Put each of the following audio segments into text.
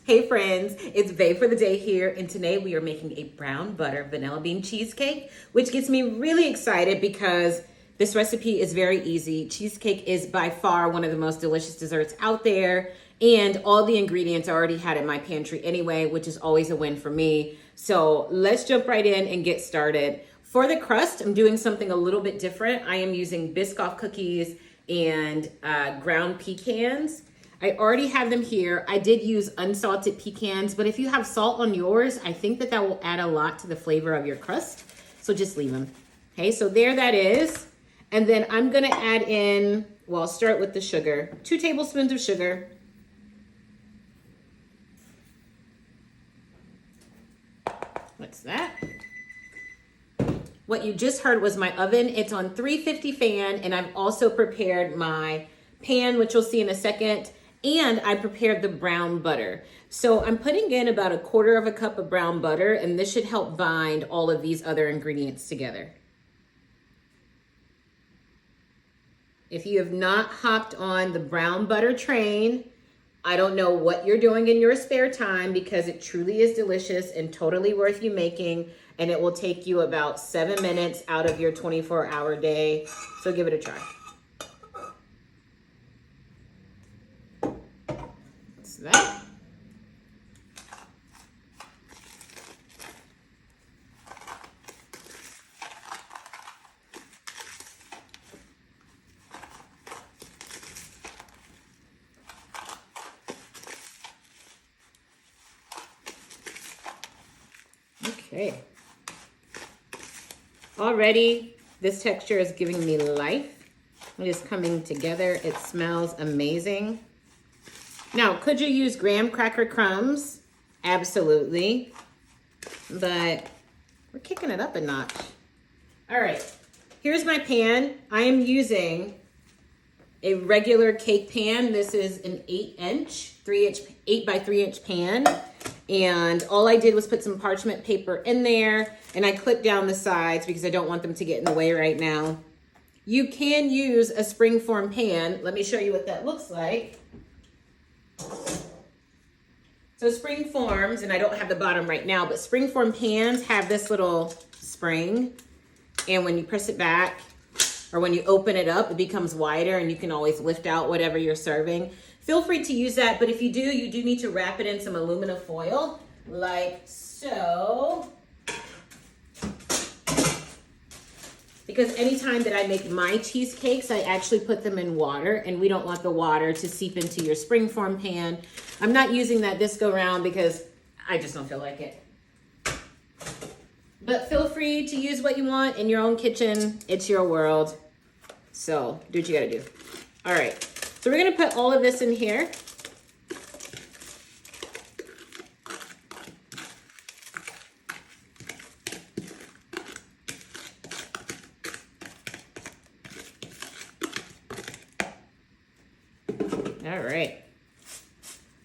Hey friends, it's Bae for the Day here, and today we are making a brown butter vanilla bean cheesecake, which gets me really excited because this recipe is very easy. Cheesecake is by far one of the most delicious desserts out there, and all the ingredients I already had in my pantry anyway, which is always a win for me. So let's jump right in and get started. For the crust, I'm doing something a little bit different. I am using Biscoff cookies and ground pecans. I already have them here. I did use unsalted pecans, but if you have salt on yours, I think that will add a lot to the flavor of your crust. So just leave them. Okay, so there that is. And then I'm gonna add in, well, I'll start with the sugar. 2 tablespoons of sugar. What's that? What you just heard was my oven. It's on 350 fan, and I've also prepared my pan, which you'll see in a second. And I prepared the brown butter. So I'm putting in about 1/4 cup of brown butter, and this should help bind all of these other ingredients together. If you have not hopped on the brown butter train, I don't know what you're doing in your spare time, because it truly is delicious and totally worth you making, and it will take you about 7 minutes out of your 24-hour day. So give it a try. That. Okay. Already, this texture is giving me life. It is coming together. It smells amazing. Now, could you use graham cracker crumbs? Absolutely. But we're kicking it up a notch. All right, here's my pan. I am using a regular cake pan. This is an 8-inch, 8 by 3 inch pan. And all I did was put some parchment paper in there, and I clipped down the sides because I don't want them to get in the way right now. You can use a springform pan. Let me show you what that looks like. So springforms, and I don't have the bottom right now, but springform pans have this little spring, and when you press it back or when you open it up, it becomes wider, and you can always lift out whatever you're serving. Feel free to use that, but if you do, you do need to wrap it in some aluminum foil, like so. Because anytime that I make my cheesecakes, I actually put them in water, and we don't want the water to seep into your springform pan. I'm not using that this go round because I just don't feel like it. But feel free to use what you want in your own kitchen. It's your world. So do what you gotta do. All right, so we're gonna put all of this in here. All right.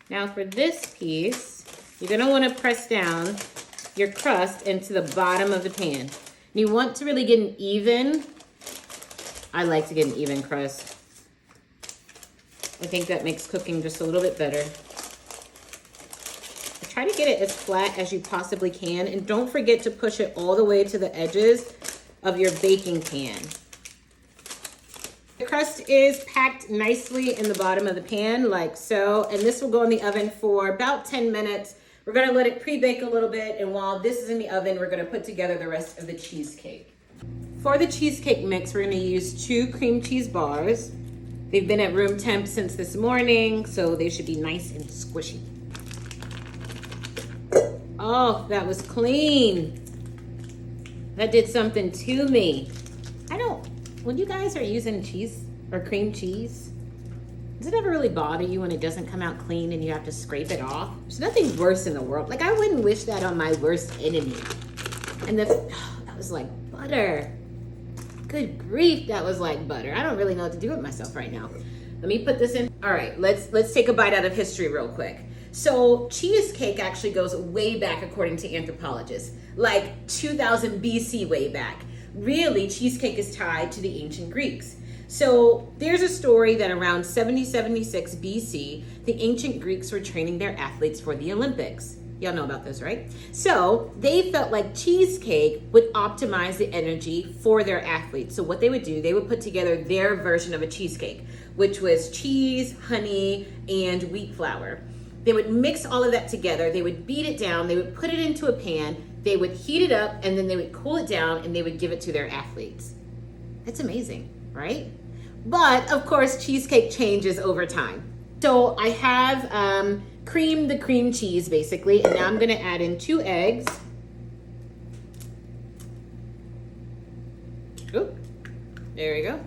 Now for this piece, you're gonna wanna press down your crust into the bottom of the pan. And you want to really get an even, I like to get an even crust. I think that makes cooking just a little bit better. Try to get it as flat as you possibly can, and don't forget to push it all the way to the edges of your baking pan. The crust is packed nicely in the bottom of the pan, like so, and this will go in the oven for about 10 minutes. We're gonna let it pre-bake a little bit, and while this is in the oven, we're gonna put together the rest of the cheesecake. For the cheesecake mix, we're gonna use 2 cream cheese bars. They've been at room temp since this morning, so they should be nice and squishy. Oh, that was clean. That did something to me. When you guys are using cheese or cream cheese, does it ever really bother you when it doesn't come out clean and you have to scrape it off? There's nothing worse in the world. Like, I wouldn't wish that on my worst enemy. And that was like butter. Good grief, that was like butter. I don't really know what to do with myself right now. Let me put this in. All right, let's take a bite out of history real quick. So cheesecake actually goes way back according to anthropologists, like 2000 BC way back. Really, cheesecake is tied to the ancient Greeks. So there's a story that around 70-76 BC, the ancient Greeks were training their athletes for the Olympics. Y'all know about this, right? So they felt like cheesecake would optimize the energy for their athletes. So what they would do, they would put together their version of a cheesecake, which was cheese, honey, and wheat flour. They would mix all of that together. They would beat it down. They would put it into a pan. They would heat it up, and then they would cool it down, and they would give it to their athletes. That's amazing, right? But of course, cheesecake changes over time. So I have creamed the cream cheese basically, and now I'm gonna add in 2 eggs. Oop, there we go.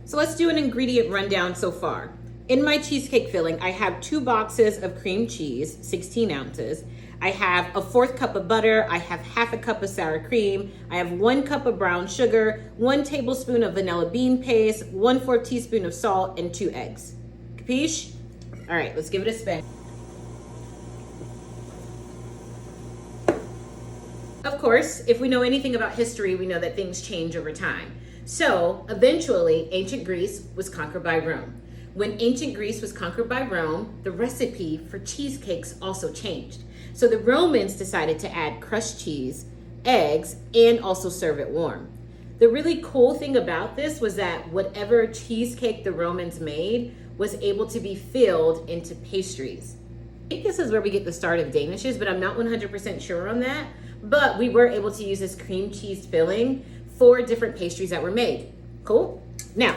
So let's do an ingredient rundown so far. In my cheesecake filling, I have 2 boxes of cream cheese, 16 ounces. I have a 1/4 cup of butter. I have 1/2 cup of sour cream. I have 1 cup of brown sugar, 1 tablespoon of vanilla bean paste, 1/4 teaspoon of salt, and 2 eggs. Capiche? All right, let's give it a spin. Of course, if we know anything about history, we know that things change over time. So eventually, ancient Greece was conquered by Rome. When ancient Greece was conquered by Rome, the recipe for cheesecakes also changed. So the Romans decided to add crushed cheese, eggs, and also serve it warm. The really cool thing about this was that whatever cheesecake the Romans made was able to be filled into pastries. I think this is where we get the start of Danishes, but I'm not 100% sure on that. But we were able to use this cream cheese filling for different pastries that were made. Cool? Now,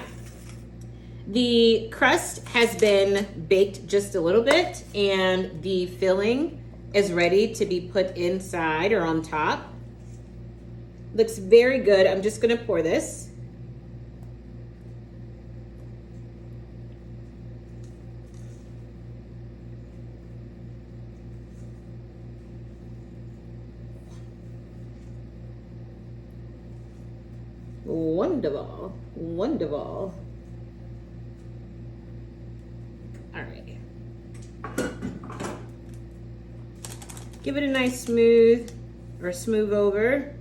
the crust has been baked just a little bit, and the filling is ready to be put inside or on top. Looks very good. I'm just gonna pour this. Wonderful, wonderful. All right. Give it a nice smooth over.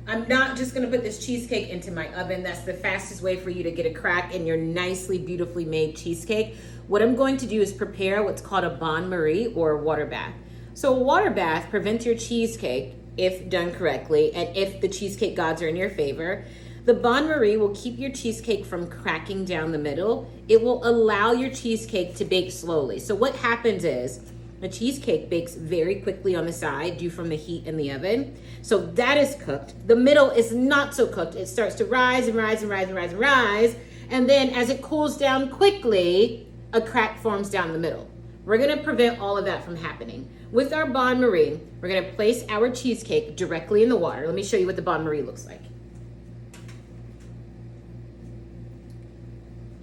I'm not just gonna put this cheesecake into my oven. That's the fastest way for you to get a crack in your nicely, beautifully made cheesecake. What I'm going to do is prepare what's called a bain-marie or a water bath. So a water bath prevents your cheesecake, if done correctly, and if the cheesecake gods are in your favor. The bain-marie will keep your cheesecake from cracking down the middle. It will allow your cheesecake to bake slowly. So what happens is, the cheesecake bakes very quickly on the side due from the heat in the oven. So that is cooked. The middle is not so cooked. It starts to rise and rise and rise and rise and rise. And then as it cools down quickly, a crack forms down the middle. We're gonna prevent all of that from happening. With our bain-marie, we're gonna place our cheesecake directly in the water. Let me show you what the bain-marie looks like.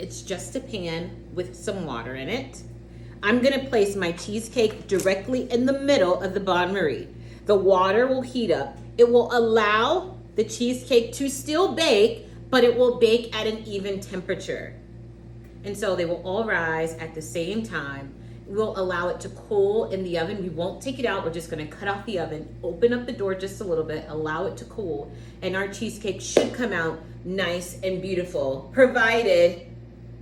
It's just a pan with some water in it. I'm gonna place my cheesecake directly in the middle of the bain-marie. The water will heat up. It will allow the cheesecake to still bake, but it will bake at an even temperature. And so they will all rise at the same time, we'll allow it to cool in the oven. We won't take it out. We're just going to cut off the oven, open up the door just a little bit, allow it to cool, and our cheesecake should come out nice and beautiful, provided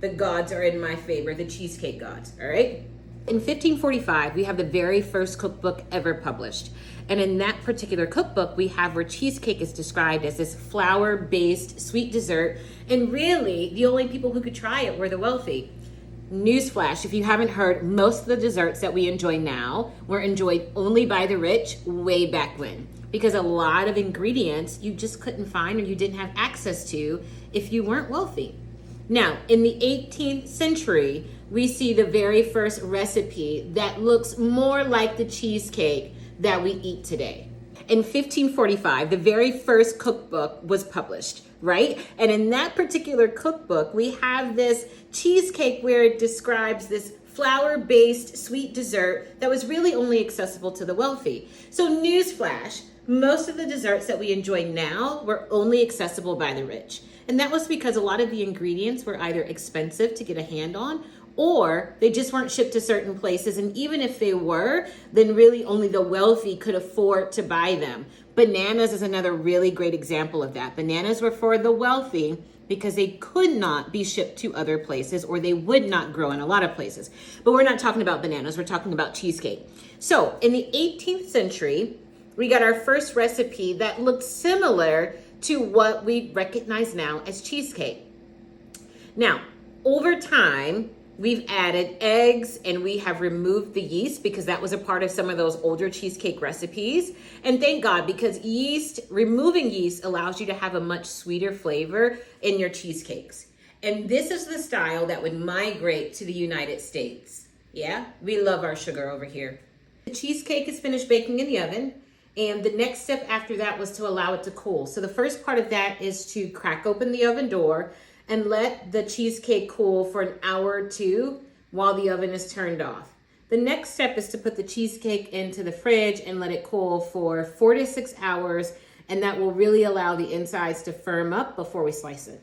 the gods are in my favor, the cheesecake gods, all right? In 1545, we have the very first cookbook ever published. And in that particular cookbook, we have where cheesecake is described as this flour-based sweet dessert. And really, the only people who could try it were the wealthy. Newsflash, if you haven't heard, most of the desserts that we enjoy now were enjoyed only by the rich way back when. Because a lot of ingredients you just couldn't find or you didn't have access to if you weren't wealthy. Now, in the 18th century, we see the very first recipe that looks more like the cheesecake that we eat today. In 1545, the very first cookbook was published, right? And in that particular cookbook, we have this cheesecake where it describes this flour-based sweet dessert that was really only accessible to the wealthy. So newsflash, most of the desserts that we enjoy now were only accessible by the rich. And that was because a lot of the ingredients were either expensive to get a hand on, or they just weren't shipped to certain places. And even if they were, then really only the wealthy could afford to buy them. Bananas is another really great example of that. Bananas were for the wealthy because they could not be shipped to other places, or they would not grow in a lot of places. But we're not talking about bananas, we're talking about cheesecake. So in the 18th century, we got our first recipe that looked similar to what we recognize now as cheesecake. Now, over time, we've added eggs and we have removed the yeast because that was a part of some of those older cheesecake recipes. And thank God, because removing yeast allows you to have a much sweeter flavor in your cheesecakes. And this is the style that would migrate to the United States. Yeah, we love our sugar over here. The cheesecake is finished baking in the oven. And the next step after that was to allow it to cool. So the first part of that is to crack open the oven door and let the cheesecake cool for an hour or two while the oven is turned off. The next step is to put the cheesecake into the fridge and let it cool for 4 to 6 hours, and that will really allow the insides to firm up before we slice it.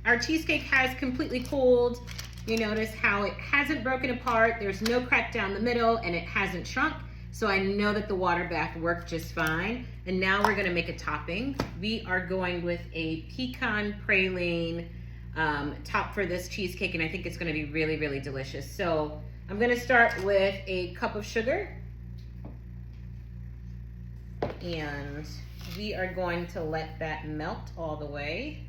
Our cheesecake has completely cooled. You notice how it hasn't broken apart, there's no crack down the middle, and it hasn't shrunk. So I know that the water bath worked just fine. And now we're gonna make a topping. We are going with a pecan praline top for this cheesecake, and I think it's gonna be really, really delicious. So I'm gonna start with a cup of sugar. And we are going to let that melt all the way.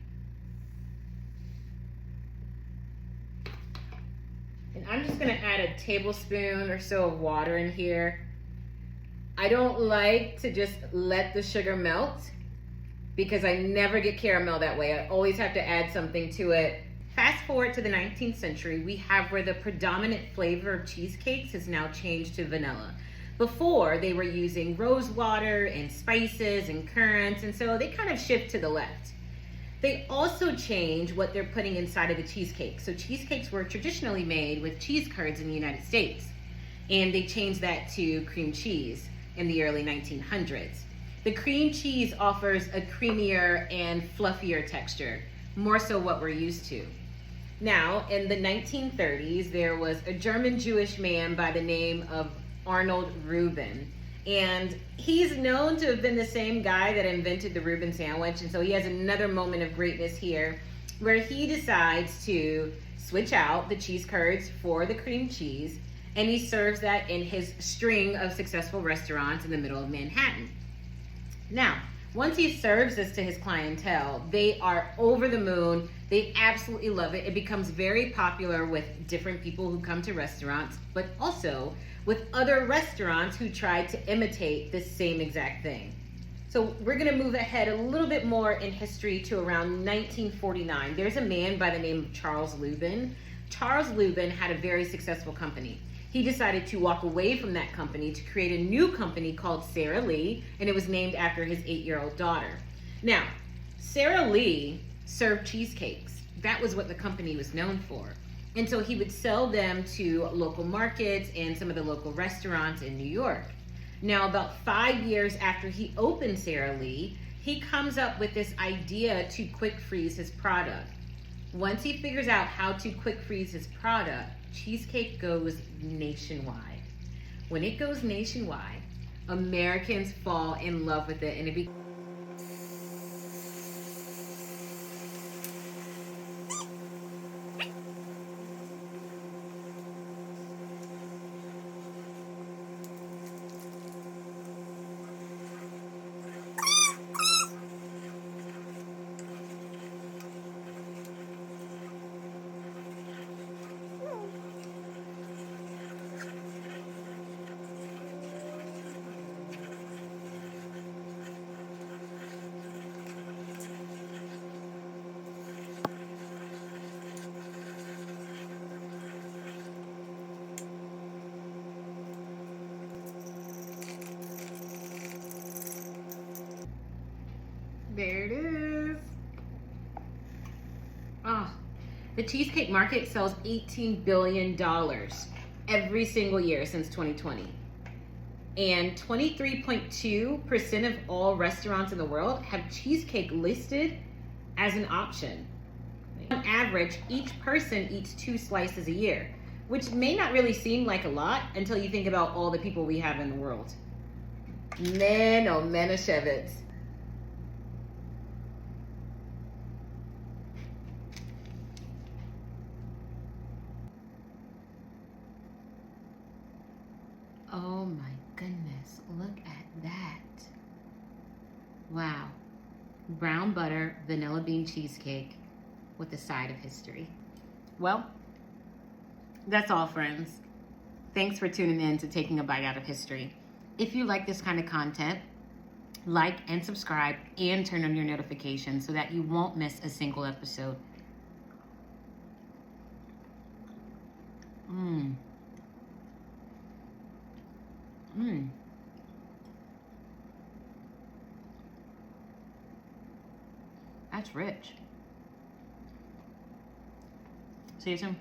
And I'm just gonna add a tablespoon or so of water in here. I don't like to just let the sugar melt because I never get caramel that way. I always have to add something to it. Fast forward to the 19th century, we have where the predominant flavor of cheesecakes has now changed to vanilla. Before, they were using rose water and spices and currants, and so they kind of shift to the left. They also change what they're putting inside of the cheesecake. So cheesecakes were traditionally made with cheese curds in the United States, and they changed that to cream cheese in the early 1900s. The cream cheese offers a creamier and fluffier texture, more so what we're used to. Now, in the 1930s, there was a German Jewish man by the name of Arnold Reuben, and he's known to have been the same guy that invented the Reuben sandwich, and so he has another moment of greatness here where he decides to switch out the cheese curds for the cream cheese, and he serves that in his string of successful restaurants in the middle of Manhattan. Now, once he serves this to his clientele, they are over the moon. They absolutely love it. It becomes very popular with different people who come to restaurants, but also with other restaurants who try to imitate this same exact thing. So we're gonna move ahead a little bit more in history to around 1949. There's a man by the name of Charles Lubin. Charles Lubin had a very successful company. He decided to walk away from that company to create a new company called Sara Lee, and it was named after his 8-year-old daughter. Now, Sara Lee served cheesecakes. That was what the company was known for. And so he would sell them to local markets and some of the local restaurants in New York. Now, about 5 years after he opened Sara Lee, he comes up with this idea to quick freeze his product. Once he figures out how to quick freeze his product, Cheesecake goes nationwide. When it goes nationwide, Americans fall in love with it, and it becomes there it is. Oh, the cheesecake market sells $18 billion every single year since 2020. And 23.2% of all restaurants in the world have cheesecake listed as an option. On average, each person eats 2 slices a year, which may not really seem like a lot until you think about all the people we have in the world. Man, oh Manischewitz. Oh my goodness, look at that. Wow. Brown butter, vanilla bean cheesecake with a side of history. Well, that's all, friends. Thanks for tuning in to Taking a Bite Out of History. If you like this kind of content, like and subscribe and turn on your notifications so that you won't miss a single episode. That's rich. See you soon.